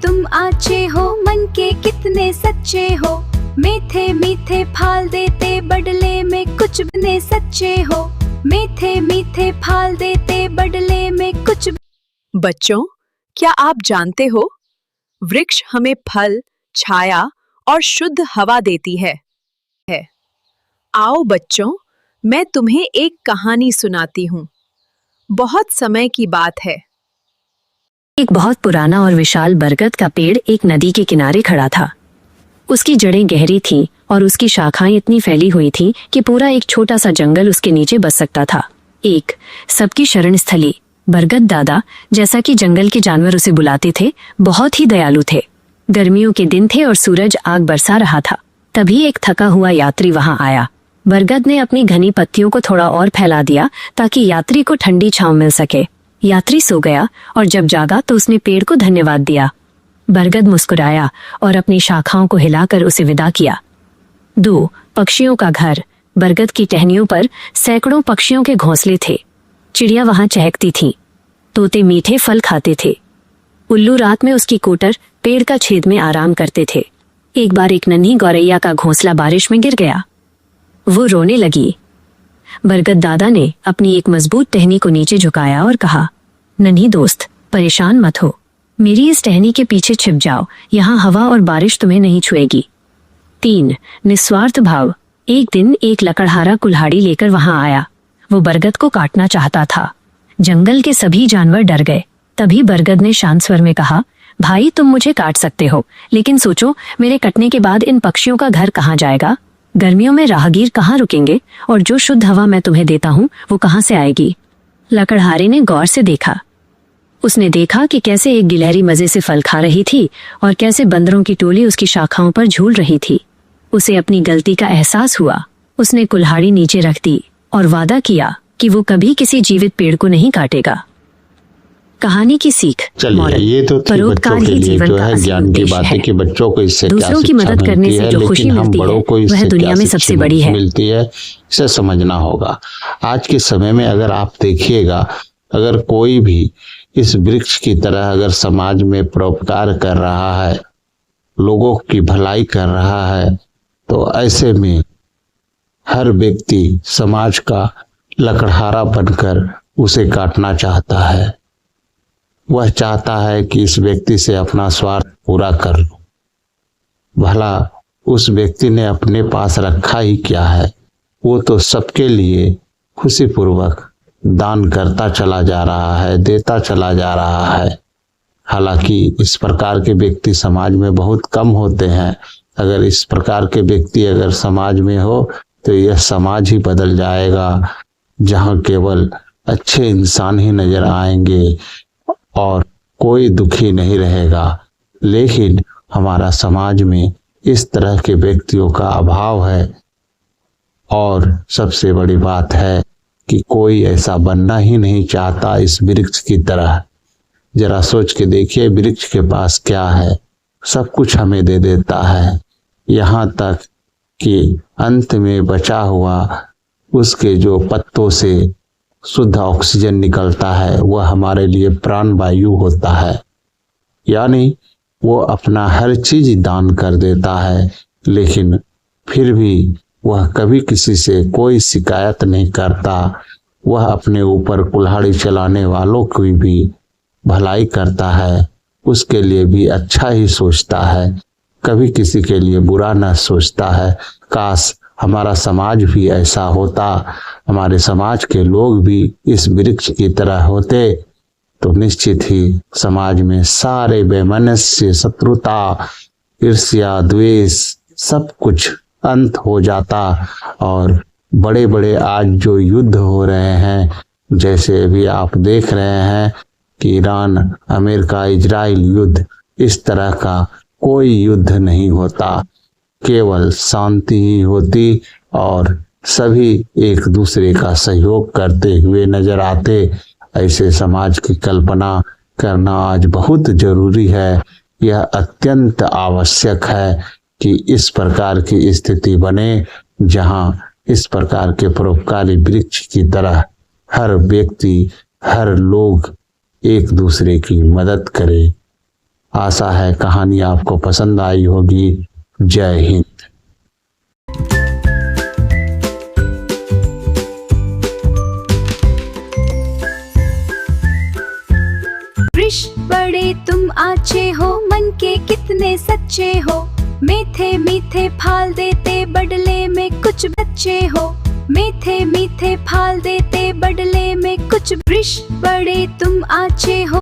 तुम आचे हो, मन के कितने सच्चे हो। मीठे मीठे फल देते बदले में कुछ बने सच्चे हो। मीठे मीठे फल देते बदले में कुछ। बच्चों, क्या आप जानते हो, वृक्ष हमें फल, छाया और शुद्ध हवा देती है। आओ बच्चों, मैं तुम्हें एक कहानी सुनाती हूँ। बहुत समय की बात है। एक बहुत पुराना और विशाल बरगद का पेड़ एक नदी के किनारे खड़ा था। उसकी जड़ें गहरी थीं और उसकी शाखाएं इतनी फैली हुई थीं कि पूरा एक छोटा सा जंगल उसके नीचे बस सकता था। एक सबकी शरण स्थली बरगद दादा, जैसा कि जंगल के जानवर उसे बुलाते थे, बहुत ही दयालु थे। गर्मियों के दिन थे और सूरज आग बरसा रहा था। तभी एक थका हुआ यात्री वहां आया। बरगद ने अपनी घनी पत्तियों को थोड़ा और फैला दिया ताकि यात्री को ठंडी छांव मिल सके। यात्री सो गया और जब जागा तो उसने पेड़ को धन्यवाद दिया। बरगद मुस्कुराया और अपनी शाखाओं को हिलाकर उसे विदा किया। 2 पक्षियों का घर। बरगद की टहनियों पर सैकड़ों पक्षियों के घोंसले थे। चिड़िया वहां चहकती थीं। तोते मीठे फल खाते थे। उल्लू रात में उसकी कोटर पेड़ का छेद में आराम करते थे। एक बार एक नन्ही गौरैया का घोंसला बारिश में गिर गया। वो रोने लगी। बरगद दादा ने अपनी एक मजबूत टहनी को नीचे झुकाया और कहा, नन्ही दोस्त, परेशान मत हो। मेरी इस टहनी के पीछे छिप जाओ, यहाँ हवा और बारिश तुम्हें नहीं छुएगी। 3 निस्वार्थ भाव। एक दिन एक लकड़हारा कुल्हाड़ी लेकर वहां आया। वो बरगद को काटना चाहता था। जंगल के सभी जानवर डर गए। तभी बरगद ने शांत स्वर में कहा, भाई तुम मुझे काट सकते हो, लेकिन सोचो मेरे कटने के बाद इन पक्षियों का घर कहाँ जाएगा? गर्मियों में राहगीर कहाँ रुकेंगे? और जो शुद्ध हवा मैं तुम्हें देता हूँ वो कहाँ से आएगी? लकड़हारे ने गौर से देखा। उसने देखा कि कैसे एक गिलहरी मजे से फल खा रही थी और कैसे बंदरों की टोली उसकी शाखाओं पर झूल रही थी। उसे अपनी गलती का एहसास हुआ। उसने कुल्हाड़ी नीचे रख दी और वादा किया कि वो कभी किसी जीवित पेड़ को नहीं काटेगा। कहानी की सीख। ये तो परोपकार ही जीवन का ज्ञान की बात है कि बच्चों को इससे दूसरों की मदद करने से जो खुशी मिलती है वह दुनिया में सबसे बड़ी है। मिलती है, इसे समझना होगा। आज के समय में अगर आप देखिएगा, अगर कोई भी इस वृक्ष की तरह अगर समाज में परोपकार कर रहा है, लोगों की भलाई कर रहा है, तो ऐसे में हर व्यक्ति समाज का लकड़हारा बनकर उसे काटना चाहता है। वह चाहता है कि इस व्यक्ति से अपना स्वार्थ पूरा कर लो। भला उस व्यक्ति ने अपने पास रखा ही क्या है? वो तो सबके लिए खुशीपूर्वक दान करता चला जा रहा है, देता चला जा रहा है। हालांकि इस प्रकार के व्यक्ति समाज में बहुत कम होते हैं। अगर इस प्रकार के व्यक्ति अगर समाज में हो तो यह समाज ही बदल जाएगा, जहां केवल अच्छे इंसान ही नजर आएंगे और कोई दुखी नहीं रहेगा। लेकिन हमारा समाज में इस तरह के व्यक्तियों का अभाव है और सबसे बड़ी बात है कि कोई ऐसा बनना ही नहीं चाहता इस वृक्ष की तरह। जरा सोच के देखिए, वृक्ष के पास क्या है? सब कुछ हमें दे देता है, यहाँ तक कि अंत में बचा हुआ उसके जो पत्तों से शुद्ध ऑक्सीजन निकलता है वह हमारे लिए प्राण वायु होता है। यानी वो अपना हर चीज दान कर देता है, लेकिन फिर भी वह कभी किसी से कोई शिकायत नहीं करता। वह अपने ऊपर कुल्हाड़ी चलाने वालों की भी भलाई करता है, उसके लिए भी अच्छा ही सोचता है, कभी किसी के लिए बुरा न सोचता है। काश हमारा समाज भी ऐसा होता, हमारे समाज के लोग भी इस वृक्ष की तरह होते, तो निश्चित ही समाज में सारे वैमनस्य, शत्रुता, ईर्ष्या, द्वेष सब कुछ अंत हो जाता। और बड़े बड़े आज जो युद्ध हो रहे हैं, जैसे अभी आप देख रहे हैं कि ईरान, अमेरिका, इजराइल युद्ध, इस तरह का कोई युद्ध नहीं होता, केवल शांति ही होती और सभी एक दूसरे का सहयोग करते हुए नजर आते। ऐसे समाज की कल्पना करना आज बहुत जरूरी है। यह अत्यंत आवश्यक है कि इस प्रकार की स्थिति बने जहां इस प्रकार के परोपकारी वृक्ष की तरह हर व्यक्ति, हर लोग एक दूसरे की मदद करे। आशा है कहानी आपको पसंद आई होगी। जय हिंद। वृक्ष बड़े तुम आछे हो, मन के कितने सच्चे हो। मीठे मीठे फल देते बदले में कुछ बच्चे हो। मीठे मीठे फल देते बदले में कुछ। वृक्ष बड़े तुम आछे हो।